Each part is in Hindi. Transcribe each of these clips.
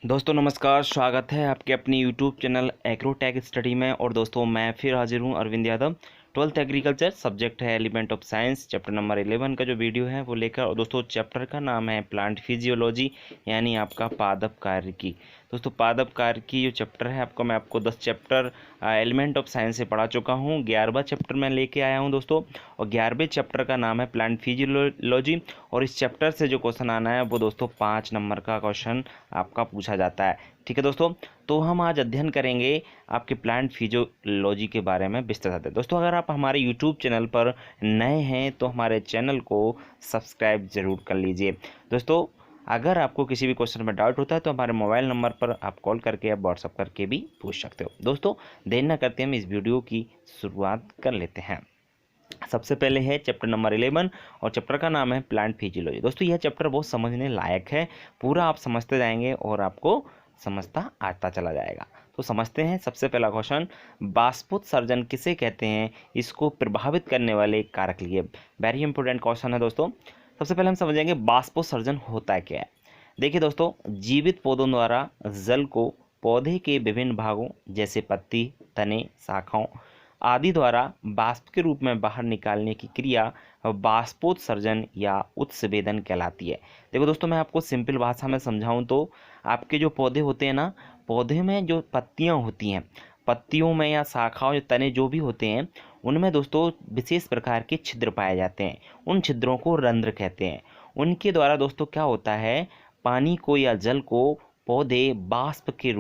दोस्तों नमस्कार, स्वागत है आपके अपनी यूट्यूब चैनल एग्रोटेक स्टडी में। और दोस्तों मैं फिर हाजिर हूँ Arvind Yadav. 12th agriculture subject है element of science, chapter number 11 का जो वीडियो है वो लेकर। और दोस्तों चैप्टर का नाम है प्लांट फिजियोलॉजी, यानी आपका पादप कार्य की। दोस्तों पादप कार्य की जो चैप्टर है मैं आपको 10 चैप्टर एलिमेंट ऑफ साइंस से पढ़ा चुका हूँ। 11वां चैप्टर मैं लेके आया हूँ दोस्तों, और 11वें चैप्टर का नाम है प्लांट फिजियोलॉजी। और इस चैप्टर से जो क्वेश्चन आना है वो दोस्तों 5 नंबर का क्वेश्चन आपका पूछा जाता है। ठीक है दोस्तों, तो हम आज अध्ययन करेंगे आपके प्लांट फिजियोलॉजी के बारे में विस्तार से। दोस्तों अगर आप हमारे यूट्यूब चैनल पर नए हैं तो हमारे चैनल को सब्सक्राइब जरूर कर लीजिए। दोस्तों अगर आपको किसी भी क्वेश्चन में डाउट होता है तो हमारे मोबाइल नंबर पर आप कॉल करके या व्हाट्सअप करके भी पूछ सकते हो। दोस्तों देर न करते हम इस वीडियो की शुरुआत कर लेते हैं। सबसे पहले है चैप्टर नंबर 11 और चैप्टर का नाम है प्लांट फिजियोलॉजी। दोस्तों यह चैप्टर बहुत समझने लायक है, पूरा आप समझते जाएंगे और आपको समझता आता चला जाएगा। तो समझते हैं। सबसे पहला क्वेश्चन, बाष्पोत्सर्जन किसे कहते हैं, इसको प्रभावित करने वाले कारक लिए। वेरी इंपॉर्टेंट क्वेश्चन है दोस्तों। सबसे पहले हम समझेंगे बाष्पोत्सर्जन होता क्या है। देखिए दोस्तों, जीवित पौधों द्वारा जल को पौधे के विभिन्न भागों जैसे पत्ती, तने, शाखाओं आदि द्वारा वाष्प के रूप में बाहर निकालने की क्रिया बाष्पोत्सर्जन या उत्सवेदन कहलाती है। देखो दोस्तों, मैं आपको सिंपल भाषा में समझाऊं तो आपके जो पौधे होते हैं ना, पौधे में जो पत्तियां होती हैं, पत्तियों में या शाखाओं या तने जो भी होते हैं, उनमें दोस्तों विशेष प्रकार के छिद्र पाए जाते हैं। उन छिद्रों को रंध्र कहते हैं। उनके द्वारा दोस्तों क्या होता है, पानी को या जल को पौधे बाष्प के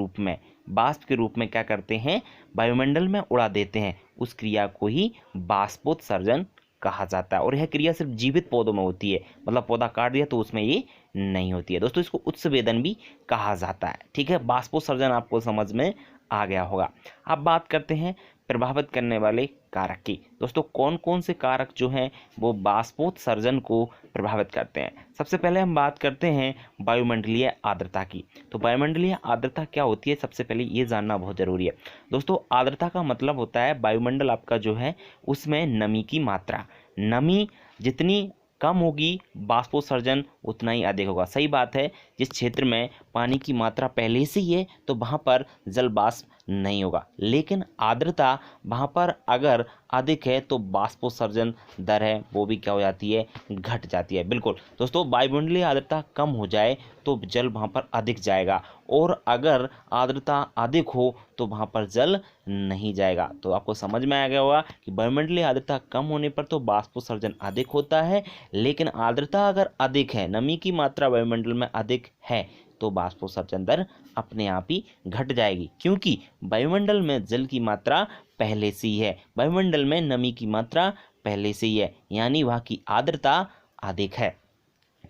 रूप में क्या करते हैं, वायुमंडल में उड़ा देते हैं। उस क्रिया को ही बाष्पोत्सर्जन कहा जाता है। और यह क्रिया सिर्फ जीवित पौधों में होती है, मतलब पौधा काट दिया तो उसमें ये नहीं होती है। दोस्तों इसको उत्सवेदन भी कहा जाता है। ठीक है, बाष्पोत्सर्जन आपको समझ में आ गया होगा। अब बात करते हैं प्रभावित करने वाले कारक की। दोस्तों कौन कौन से कारक जो हैं वो बाष्पोत्सर्जन को प्रभावित करते हैं। सबसे पहले हम बात करते हैं वायुमंडलीय आर्द्रता की। तो वायुमंडलीय आर्द्रता क्या होती है, सबसे पहले ये जानना बहुत जरूरी है। दोस्तों आर्द्रता का मतलब होता है वायुमंडल आपका जो है उसमें नमी की मात्रा। नमी जितनी कम होगी बाष्पोत्सर्जन उतना ही अधिक होगा। सही बात है, जिस क्षेत्र में पानी की मात्रा पहले से ही है तो वहाँ पर जल वाष्प नहीं होगा, लेकिन आर्द्रता वहाँ पर अगर अधिक है तो बाष्पोत्सर्जन दर है वो भी क्या हो जाती है, घट जाती है। बिल्कुल दोस्तों, वायुमंडलीय आर्द्रता कम हो जाए तो जल वहाँ पर अधिक जाएगा, और अगर आर्द्रता अधिक हो तो वहाँ पर जल नहीं जाएगा। तो आपको समझ में आ गया होगा कि वायुमंडलीय आर्द्रता कम होने पर तो बाष्पोत्सर्जन अधिक होता है, लेकिन आर्द्रता अगर अधिक है, नमी की मात्रा वायुमंडल में अधिक है, तो बाष्पोत्सर्जन दर अपने आप ही घट जाएगी, क्योंकि वायुमंडल में जल की मात्रा पहले से ही है, वायुमंडल में नमी की मात्रा पहले से ही है, यानी वहाँ की आर्द्रता अधिक है।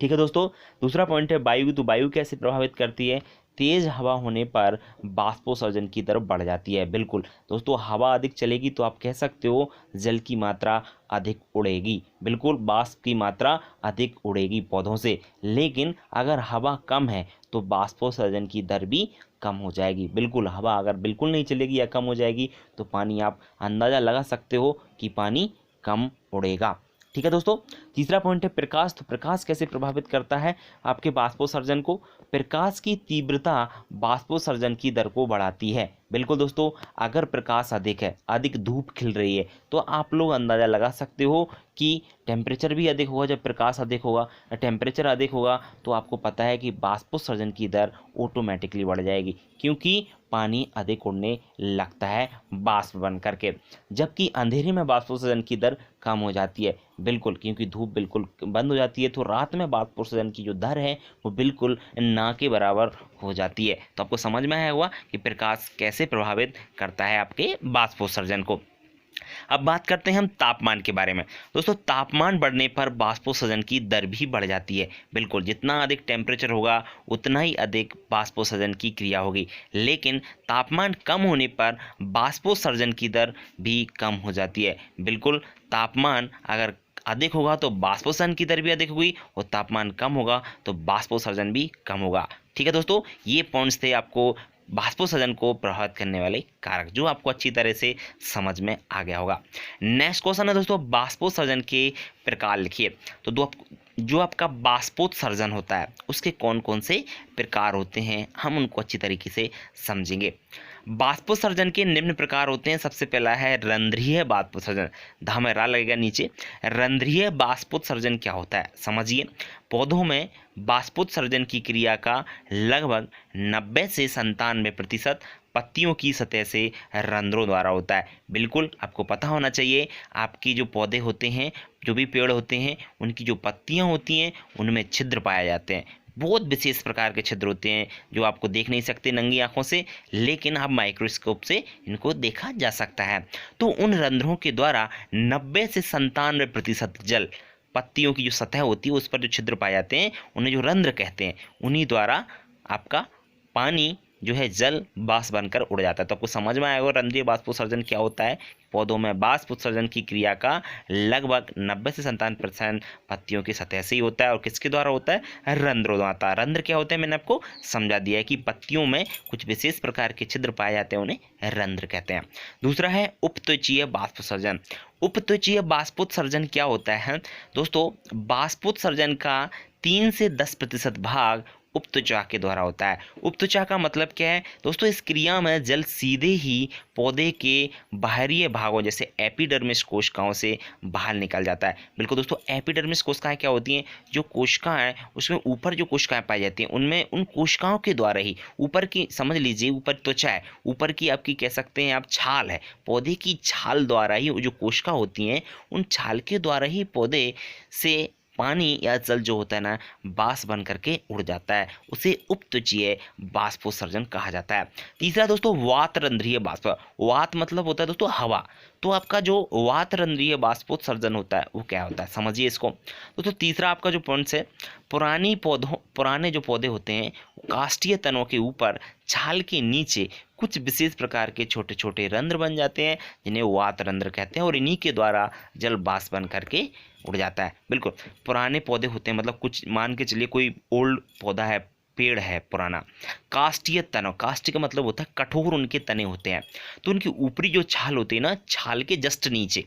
ठीक है दोस्तों, दूसरा पॉइंट है वायु। तो वायु कैसे प्रभावित करती है, तेज हवा होने पर बाष्पोत्सर्जन की दर बढ़ जाती है। बिल्कुल दोस्तों, हवा अधिक चलेगी तो आप कह सकते हो जल की मात्रा अधिक उड़ेगी। बिल्कुल, बाष्प की मात्रा अधिक उड़ेगी पौधों से, लेकिन अगर हवा कम है तो बाष्पोत्सर्जन की दर भी कम हो जाएगी। बिल्कुल, हवा अगर बिल्कुल नहीं चलेगी या कम हो जाएगी तो पानी आप अंदाज़ा लगा सकते हो कि पानी कम उड़ेगा। ठीक है दोस्तों, तीसरा पॉइंट है प्रकाश। तो प्रकाश कैसे प्रभावित करता है आपके बाष्पोत्सर्जन को। प्रकाश की तीव्रता बाष्पोत्सर्जन की दर को बढ़ाती है। बिल्कुल दोस्तों, अगर प्रकाश अधिक है, अधिक धूप खिल रही है, तो आप लोग अंदाज़ा लगा सकते हो कि टेम्परेचर भी अधिक होगा। जब प्रकाश अधिक होगा, टेम्परेचर अधिक होगा, तो आपको पता है कि बाष्पोत्सर्जन की दर ऑटोमेटिकली बढ़ जाएगी, क्योंकि पानी अधिक उड़ने लगता है बाष्प बन करके। जबकि अंधेरे में बाष्पोत्सर्जन की दर कम हो जाती है। बिल्कुल, क्योंकि धूप बिल्कुल बंद हो जाती है, तो रात में बाष्पोत्सर्जन की जो दर है वो बिल्कुल ना के बराबर हो जाती है। तो आपको समझ में आया हुआ कि प्रकाश कैसे प्रभावित करता है आपके बाष्पोत्सर्जन को। अब बात करते हैं हम तापमान के बारे में। दोस्तों तापमान बढ़ने पर बाष्पोत्सर्जन की दर भी बढ़ जाती है। बिल्कुल, जितना अधिक टेम्परेचर होगा उतना ही अधिक बाष्पोत्सर्जन की क्रिया होगी, लेकिन तापमान कम होने पर बाष्पोत्सर्जन की दर भी कम हो जाती है। बिल्कुल, तापमान अगर अधिक होगा तो बाष्पोत्सर्जन की दर भी अधिक होगी, और तापमान कम होगा तो बाष्पोत्सर्जन भी कम होगा। ठीक है दोस्तों, ये पॉइंट्स थे आपको बाष्पोत्सर्जन को प्रभावित करने वाले कारक, जो आपको अच्छी तरह से समझ में आ गया होगा। नेक्स्ट क्वेश्चन है दोस्तों, बाष्पोत्सर्जन के प्रकार लिखिए। तो जो आपका बाष्पोत्सर्जन होता है उसके कौन कौन से प्रकार होते हैं, हम उनको अच्छी तरीके से समझेंगे। बाष्पोत्सर्जन के निम्न प्रकार होते हैं। सबसे पहला है रंध्रीय बाष्पोत्सर्जन, धामेरा लगेगा नीचे। रंध्रीय बाष्पोत्सर्जन क्या होता है समझिए। पौधों में बाष्पोत्सर्जन की क्रिया का लगभग 90 से 97% पत्तियों की सतह से रंध्रों द्वारा होता है। बिल्कुल आपको पता होना चाहिए, आपकी जो पौधे होते हैं, जो भी पेड़ होते हैं, उनकी जो पत्तियां होती हैं उनमें छिद्र पाए जाते हैं। बहुत विशेष प्रकार के छिद्र होते हैं जो आपको देख नहीं सकते नंगी आंखों से, लेकिन आप माइक्रोस्कोप से इनको देखा जा सकता है। तो उन रंध्रों के द्वारा 90 से 97% जल, पत्तियों की जो सतह होती है उस पर जो छिद्र पाए जाते हैं उन्हें जो रंध्र कहते हैं, उन्हीं द्वारा आपका पानी जो है जल बाष्प बनकर उड़ जाता है। तो आपको समझ में आएगा रंध्रीय बाष्पोत्सर्जन क्या होता है। पौधों में बाष्पोत्सर्जन की क्रिया का लगभग 90 से 97% पत्तियों की सतह से ही होता है। और किसके द्वारा होता है? रंध्रों द्वारा। रंध्र क्या होते हैं मैंने आपको समझा दिया है कि पत्तियों में कुछ विशेष प्रकार के छिद्र पाए जाते हैं, उन्हें रंध्र कहते हैं। दूसरा है उपत्वचीय बाष्पोत्सर्जन। उपत्वचीय बाष्पोत्सर्जन क्या होता है दोस्तों? बाष्पोत्सर्जन का 3 से 10% भाग उपत्वचा के द्वारा होता है। उपत्वचा का मतलब क्या है दोस्तों? इस क्रिया में जल सीधे ही पौधे के बाहरी भागों जैसे एपिडर्मिस कोशिकाओं से बाहर निकल जाता है। बिल्कुल दोस्तों, एपिडर्मिस कोशिकाएं क्या होती हैं? जो कोशिकाएं, उसमें ऊपर जो कोशिकाएं पाई जाती हैं, उनमें उन कोशिकाओं के द्वारा ही ऊपर की, समझ लीजिए ऊपर त्वचा है, ऊपर की आपकी कह सकते हैं आप छाल है, पौधे की छाल द्वारा ही जो कोशिका होती हैं उन छाल के द्वारा ही पौधे से पानी या जल जो होता है ना बाष्प बन करके उड़ जाता है, उसे उपत्वचीय बाष्पोत्सर्जन कहा जाता है। तीसरा दोस्तों वातरंध्रीय बाष्प। वात मतलब होता है दोस्तों हवा। तो आपका जो वातरंध्रीय बाष्पोत्सर्जन होता है वो क्या होता है समझिए इसको। दोस्तों तीसरा आपका जो पॉइंट है, पुराने जो पौधे होते हैं काष्ठीय तनों के ऊपर छाल के नीचे कुछ विशेष प्रकार के छोटे छोटे रंध्र बन जाते हैं जिन्हें वातरंध्र कहते हैं, और इन्हीं के द्वारा जल बाष्प बन करके उड़ जाता है। बिल्कुल पुराने पौधे होते हैं, मतलब कुछ मान के चलिए कोई ओल्ड पौधा है, पेड़ है पुराना, काष्ठीय तनों, काष्ठ का मतलब होता है कठोर उनके तने होते हैं, तो उनकी ऊपरी जो छाल होती है ना, छाल के जस्ट नीचे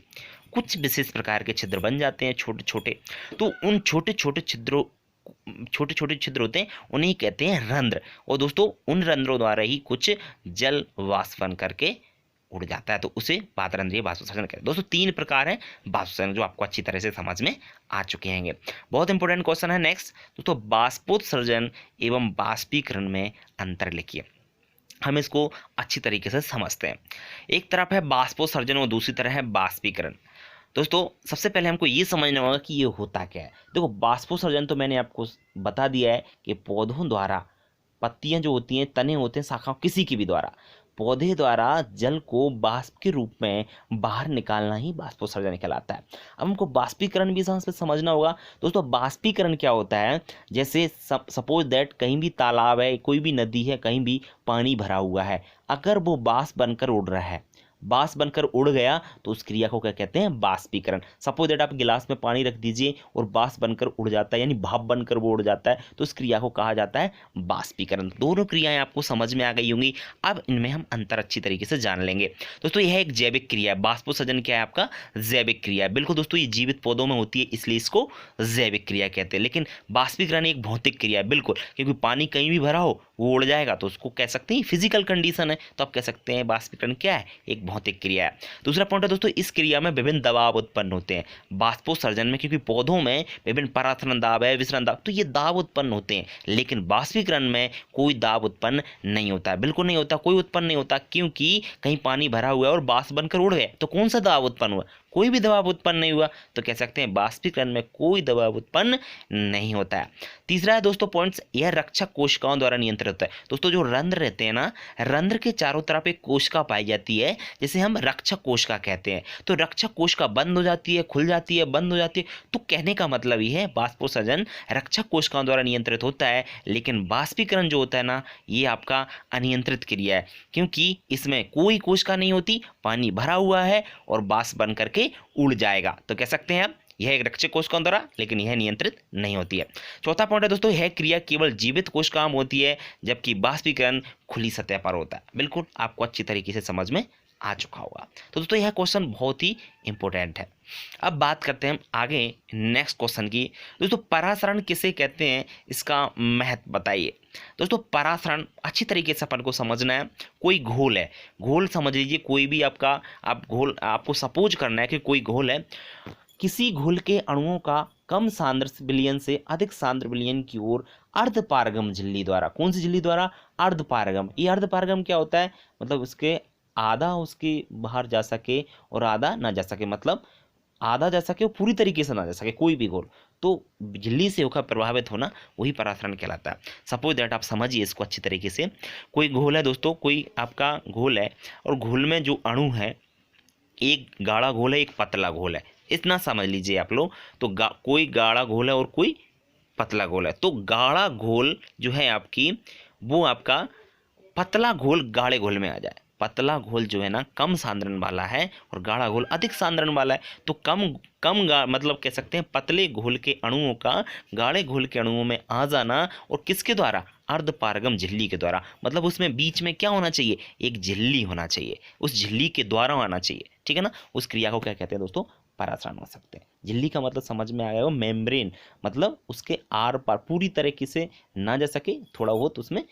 कुछ विशेष प्रकार के छिद्र बन जाते हैं छोटे छोटे। तो उन छोटे छोटे छिद्र होते हैं, उन्हें कहते हैं रंध्र। और दोस्तों उन रंध्रों द्वारा ही कुछ जल वाष्प बन करके उड़ जाता है, तो उसे वातरंध्रीय बाष्पोत्सर्जन कहते हैं। दोस्तों 3 प्रकार है बाष्पोत्सर्जन जो आपको अच्छी तरह से समझ में आ चुके हैं। बहुत इंपॉर्टेंट क्वेश्चन है नेक्स्ट दोस्तों, बाष्पोत्सर्जन एवं बाष्पीकरण में अंतर लिखिए। हम इसको अच्छी तरीके से समझते हैं। एक तरफ है बाष्पोत्सर्जन और दूसरी तरफ है बाष्पीकरण। दोस्तों सबसे पहले हमको ये समझना होगा कि ये होता क्या है। देखो बाष्पोत्सर्जन तो मैंने आपको बता दिया है कि पौधों द्वारा, पत्तियां जो होती हैं, तने होते हैं, शाखाओं, किसी की भी द्वारा पौधे द्वारा जल को बाष्प के रूप में बाहर निकालना ही बाष्पोत्सर्जन कहलाता है। अब हमको बाष्पीकरण भी समझना होगा। दोस्तों बाष्पीकरण क्या होता है? जैसे सपोज दैट कहीं भी तालाब है, कोई भी नदी है, कहीं भी पानी भरा हुआ है, अगर वो बाष्प बनकर उड़ रहा है, बाष्प बनकर उड़ गया तो उस क्रिया को क्या कहते हैं? बाष्पीकरण। सपोज दैट आप गिलास में पानी रख दीजिए और बाष्प बनकर उड़ जाता है, यानी भाप बनकर वो उड़ जाता है, तो उस क्रिया को कहा जाता है बाष्पीकरण। दोनों क्रियाएं आपको समझ में आ गई होंगी। अब इनमें हम अंतर अच्छी तरीके से जान लेंगे। दोस्तों यह एक जैविक क्रिया है। बाष्पोत्सर्जन क्या है? आपका जैविक क्रिया है। बिल्कुल दोस्तों, ये जीवित पौधों में होती है इसलिए इसको जैविक क्रिया कहते हैं। लेकिन बाष्पीकरण एक भौतिक क्रिया है, बिल्कुल, क्योंकि पानी कहीं भी भरा हो वो उड़ जाएगा, तो उसको कह सकते हैं फिजिकल कंडीशन है, तो आप कह सकते हैं बाष्पीकरण क्या है? एक भौतिक क्रिया है। दूसरा पॉइंट है दोस्तों, इस क्रिया में विभिन्न दबाव उत्पन्न होते हैं। बाष्पोत्सर्जन में क्योंकि पौधों में विभिन्न पराथरण दाब है, विसरण दाब, तो ये दाब उत्पन्न होते हैं, लेकिन बाष्पीकरण में कोई दाब उत्पन्न नहीं होता है। बिल्कुल नहीं होता, कोई उत्पन्न नहीं होता, क्योंकि कहीं पानी भरा हुआ है और बाष्प बनकर उड़ गए तो कौन सा दाब उत्पन्न हुआ? कोई भी दबाव उत्पन्न नहीं हुआ, तो कह सकते हैं बाष्पीकरण में कोई दबाव उत्पन्न नहीं होता है। तीसरा है दोस्तों पॉइंट्स, यह रक्षक कोशिकाओं द्वारा नियंत्रित होता है। दोस्तों जो रंध्र रहते हैं ना, रंध्र के चारों तरफ एक कोशिका पाई जाती है जिसे हम रक्षक कोशिका कहते हैं। तो रक्षक कोशिका बंद हो जाती है, खुल जाती है, बंद हो जाती है, तो कहने का मतलब ये है बाष्पोत्सर्जन रक्षक कोशिकाओं द्वारा नियंत्रित होता है, लेकिन बाष्पीकरण जो होता है ना, ये आपका अनियंत्रित क्रिया है, क्योंकि इसमें कोई कोशिका नहीं होती, पानी भरा हुआ है और बाष्प बन करके उड़ जाएगा, तो कह सकते हैं आप यह एक रक्षक कोशिकाओं द्वारा, लेकिन यह नियंत्रित नहीं होती है। चौथा पॉइंट है दोस्तों, यह क्रिया केवल जीवित कोशिकाओं में होती है, जबकि बाष्पीकरण खुली सतह पर होता है। बिल्कुल आपको अच्छी तरीके से समझ में आ चुका होगा। तो दोस्तों यह क्वेश्चन बहुत ही इंपॉर्टेंट है। अब बात करते हैं हम आगे नेक्स्ट क्वेश्चन की। दोस्तों परासरण किसे कहते हैं, इसका महत्व बताइए। दोस्तों परासरण अच्छी तरीके से अपन को समझना है। कोई घोल है, घोल समझ लीजिए, कोई भी आपका आप घोल आपको सपोज करना है कि कोई घोल है, किसी घोल के अणुओं का कम सांद्र विलयन से अधिक सांद्र विलयन की ओर अर्धपारगम झिल्ली द्वारा, कौन सी झिल्ली द्वारा, अर्धपारगम। ये अर्धपारगम क्या होता है, मतलब उसके आधा उसके बाहर जा सके और आधा ना जा सके, मतलब आधा जा सके और पूरी तरीके से ना जा सके, कोई भी घोल, तो झिल्ली से होकर प्रभावित होना वही परासरण कहलाता है। सपोज दैट आप समझिए इसको अच्छी तरीके से। कोई घोल है दोस्तों, कोई आपका घोल है और घोल में जो अणु है, एक गाढ़ा घोल है एक पतला घोल है, इतना समझ लीजिए आप लोग। तो कोई गाढ़ा घोल है और कोई पतला घोल है। तो गाढ़ा घोल जो है आपकी, वो आपका पतला घोल गाढ़े घोल में आ जाए। पतला घोल जो है ना कम सांद्रण वाला है और गाढ़ा घोल अधिक सांद्रण वाला है। तो मतलब कह सकते हैं पतले घोल के अणुओं का गाढ़े घोल के अणुओं में आ जाना, और किसके द्वारा, अर्धपारगम झिल्ली के द्वारा। मतलब उसमें बीच में क्या होना चाहिए, एक झिल्ली होना चाहिए, उस झिल्ली के द्वारा आना चाहिए, ठीक है ना। उस क्रिया को क्या कहते हैं दोस्तों, परासरण हो सकते हैं। झिल्ली का मतलब समझ में आया हो, मेम्ब्रेन, मतलब उसके आर पार पूरी तरीके से ना जा सके, थोड़ा बहुत उसमें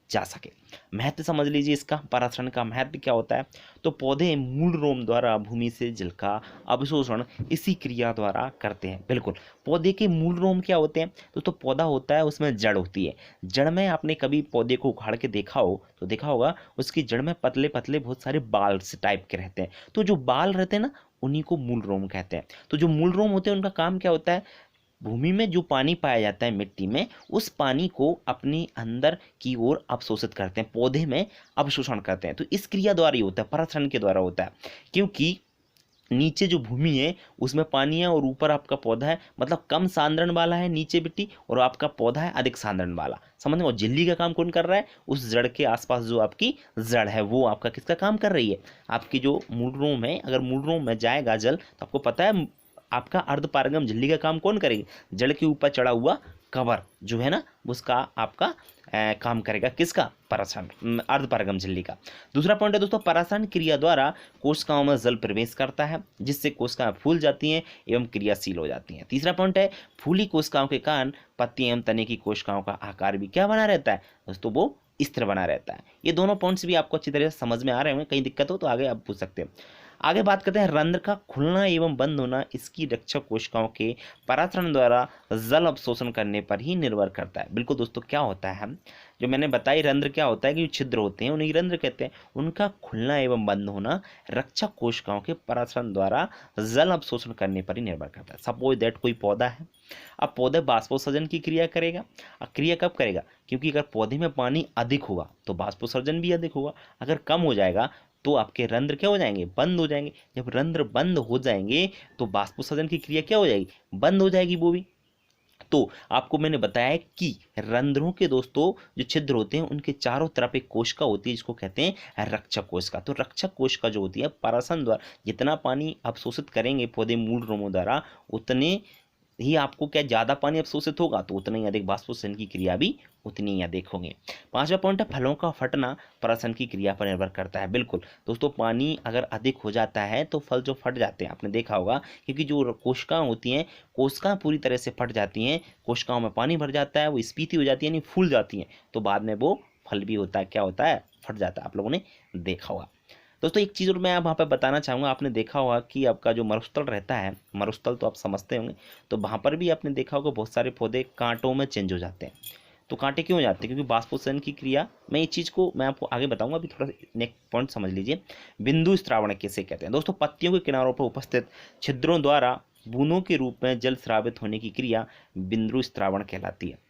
जा सके। महत्व समझ लीजिए इसका, परासरण का महत्व क्या होता है। तो पौधे मूल रोम द्वारा भूमि से जल का अवशोषण इसी क्रिया द्वारा करते हैं। बिल्कुल, पौधे के मूल रोम क्या होते हैं तो पौधा होता है, उसमें जड़ होती है। जड़ में आपने कभी पौधे को उखाड़ के देखा हो तो देखा होगा उसकी जड़ में पतले पतले बहुत सारे बाल टाइप के रहते हैं। तो जो बाल रहते हैं ना, उन्हीं को मूल रोम कहते हैं। तो जो मूल रोम होते हैं उनका काम क्या होता है, भूमि में जो पानी पाया जाता है मिट्टी में, उस पानी को अपने अंदर की ओर अवशोषित करते हैं, पौधे में अवशोषण करते हैं। तो इस क्रिया द्वारा ही होता है, परासरण के द्वारा होता है। क्योंकि नीचे जो भूमि है उसमें पानी है और ऊपर आपका पौधा है, मतलब कम सांद्रण वाला है नीचे मिट्टी, और आपका पौधा है अधिक सांद्रण वाला। समझ में। और झिल्ली का काम कौन कर रहा है, उस जड़ के आसपास जो आपकी जड़ है वो आपका किसका काम कर रही है, आपकी जो मूल रोम है। अगर मूल रोम में जाएगा जल तो आपको पता है आपका अर्धपारगम झिल्ली का काम कौन करेगी, जड़ के ऊपर चढ़ा हुआ कवर जो है ना, उसका आपका काम करेगा, किसका, परासरण, अर्धपारगम झिल्ली का। दूसरा पॉइंट है दोस्तों, परासरण क्रिया द्वारा कोशिकाओं में जल प्रवेश करता है, जिससे कोशिकाएं फूल जाती हैं एवं क्रियाशील हो जाती हैं। तीसरा पॉइंट है, फूली कोशिकाओं के कारण पत्ती एवं तने की कोशिकाओं का आकार भी क्या बना रहता है दोस्तों, वो स्थिर बना रहता है। ये दोनों पॉइंट्स भी आपको अच्छी तरह से समझ में आ रहे होंगे, कहीं दिक्कत हो तो आगे आप पूछ सकते हैं। आगे बात करते हैं, रंध्र का खुलना एवं बंद होना इसकी रक्षक कोशिकाओं के परासरण द्वारा जल अवशोषण करने पर ही निर्भर करता है। बिल्कुल दोस्तों, क्या होता है, जो मैंने बताई रंध्र क्या होता है कि छिद्र होते हैं उन्हें रंध्र कहते हैं। उनका खुलना एवं बंद होना रक्षक कोशिकाओं के परासरण द्वारा जल अवशोषण करने पर ही निर्भर करता है। सपोज दैट कोई पौधा है, अब पौधे बाष्पोत्सर्जन की क्रिया करेगा। क्रिया कब करेगा, क्योंकि अगर पौधे में पानी अधिक होगा तो बाष्पोत्सर्जन भी अधिक होगा, अगर कम हो जाएगा तो आपके रंध्र क्या हो जाएंगे, बंद हो जाएंगे। जब रंध्र बंद हो जाएंगे तो बाष्पोत्सर्जन की क्रिया क्या हो जाएगी, बंद हो जाएगी वो भी। तो आपको मैंने बताया कि रंध्रों के दोस्तों जो छिद्र होते हैं उनके चारों तरफ एक कोशिका होती है जिसको कहते हैं रक्षक कोशिका। तो रक्षक कोशिका जो होती है परासरण द्वारा जितना पानी अवशोषित करेंगे पौधे मूल रोमों द्वारा, उतने ही आपको क्या ज़्यादा पानी अवशोषित होगा तो उतना ही अधिक बाष्पोत्सर्जन की क्रिया भी उतनी ही अधिक होंगे। पांचवा पॉइंट है, फलों का फटना परासरण की क्रिया पर निर्भर करता है। बिल्कुल दोस्तों, पानी अगर अधिक हो जाता है तो फल जो फट जाते हैं, आपने देखा होगा, क्योंकि जो कोशिकाएं होती हैं, कोशिकाएं पूरी तरह से फट जाती हैं, कोशिकाओं में पानी भर जाता है, वो स्फीति हो जाती है यानी फूल जाती हैं, तो बाद में वो फल भी होता है, क्या होता है, फट जाता है। आप लोगों ने देखा होगा। दोस्तों एक चीज़ और मैं वहाँ पे बताना चाहूँगा, आपने देखा होगा कि आपका जो मरुस्थल रहता है, मरुस्थल तो आप समझते होंगे, तो वहाँ पर भी आपने देखा होगा बहुत सारे पौधे कांटों में चेंज हो जाते हैं। तो कांटे क्यों हो जाते हैं, क्योंकि बाष्पोत्सर्जन की क्रिया, मैं इस चीज़ को मैं आपको आगे बताऊंगा, अभी थोड़ा नेक्स्ट पॉइंट समझ लीजिए। बिंदु स्रावण किसे कहते हैं दोस्तों, पत्तियों के किनारों पर उपस्थित छिद्रों द्वारा बूंदों के रूप में जल स्रावित होने की क्रिया बिंदु स्रावण कहलाती है।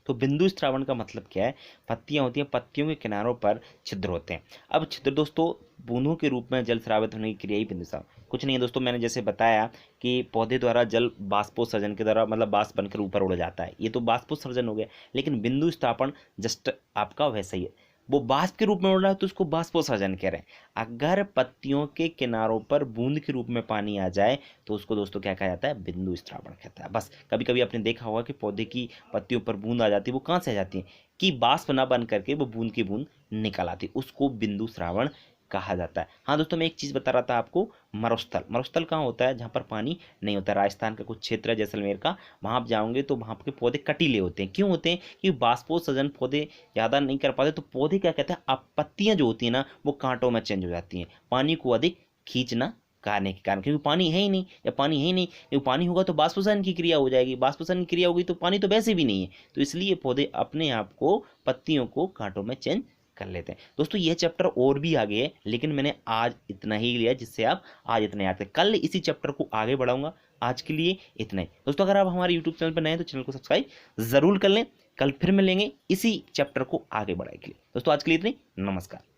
तो बिंदु स्रावण का मतलब क्या है, पत्तियां होती हैं, पत्तियों के किनारों पर छिद्र होते हैं। अब छिद्र दोस्तों बूंदों के रूप में जल स्रावित होने की क्रिया ही बिंदु स्रावण। कुछ नहीं है दोस्तों, मैंने जैसे बताया कि पौधे द्वारा जल बाष्पोत्सर्जन के द्वारा मतलब बाष्प बनकर ऊपर उड़ जाता है, ये तो बाष्पोत्सर्जन हो गया। लेकिन बिंदु स्थापन जस्ट आपका वैसा ही है, वो वाष्प के रूप में उड़ रहा है तो उसको बाष्पोत्सर्जन कह रहे हैं। अगर पत्तियों के किनारों पर बूंद के रूप में पानी आ जाए तो उसको दोस्तों क्या कहा जाता है, बिंदु श्रावण कहता है। बस कभी कभी आपने देखा होगा कि पौधे की पत्तियों पर बूंद आ जाती है, वो कहाँ से आ जाती है कि बाष्प ना बन करके वो बूंद की बूंद निकल आती, उसको बिंदु श्रावण कहा जाता है। हाँ दोस्तों, मैं एक चीज़ बता रहा था आपको, मरुस्थल। मरुस्थल कहाँ होता है, जहाँ पर पानी नहीं होता। राजस्थान का कुछ क्षेत्र है, जैसलमेर का, वहाँ आप जाओगे तो वहाँ के पौधे कटीले होते हैं। क्यों होते हैं, क्योंकि बाष्पोत्सर्जन पौधे ज़्यादा नहीं कर पाते, तो पौधे क्या कहते हैं, अब पत्तियाँ जो होती हैं ना वो कांटों में चेंज हो जाती हैं, पानी को अधिक खींचना करने के कारण, क्योंकि पानी है ही नहीं। जब पानी है ही नहीं, जब पानी होगा तो बाष्पोत्सर्जन की क्रिया हो जाएगी, बाष्पोत्सर्जन की क्रिया होगी तो पानी तो वैसे भी नहीं है, तो इसलिए पौधे अपने आप को, पत्तियों को कांटों में चेंज कर लेते हैं। दोस्तों यह चैप्टर और भी आगे है, लेकिन मैंने आज इतना ही लिया जिससे आप आज इतना याद करें। कल इसी चैप्टर को आगे बढ़ाऊंगा, आज के लिए इतना ही। दोस्तों अगर आप हमारे यूट्यूब चैनल पर नए हैं तो चैनल को सब्सक्राइब जरूर कर लें। कल फिर मिलेंगे इसी चैप्टर को आगे बढ़ाने के लिए। दोस्तों आज के लिए इतनी, नमस्कार।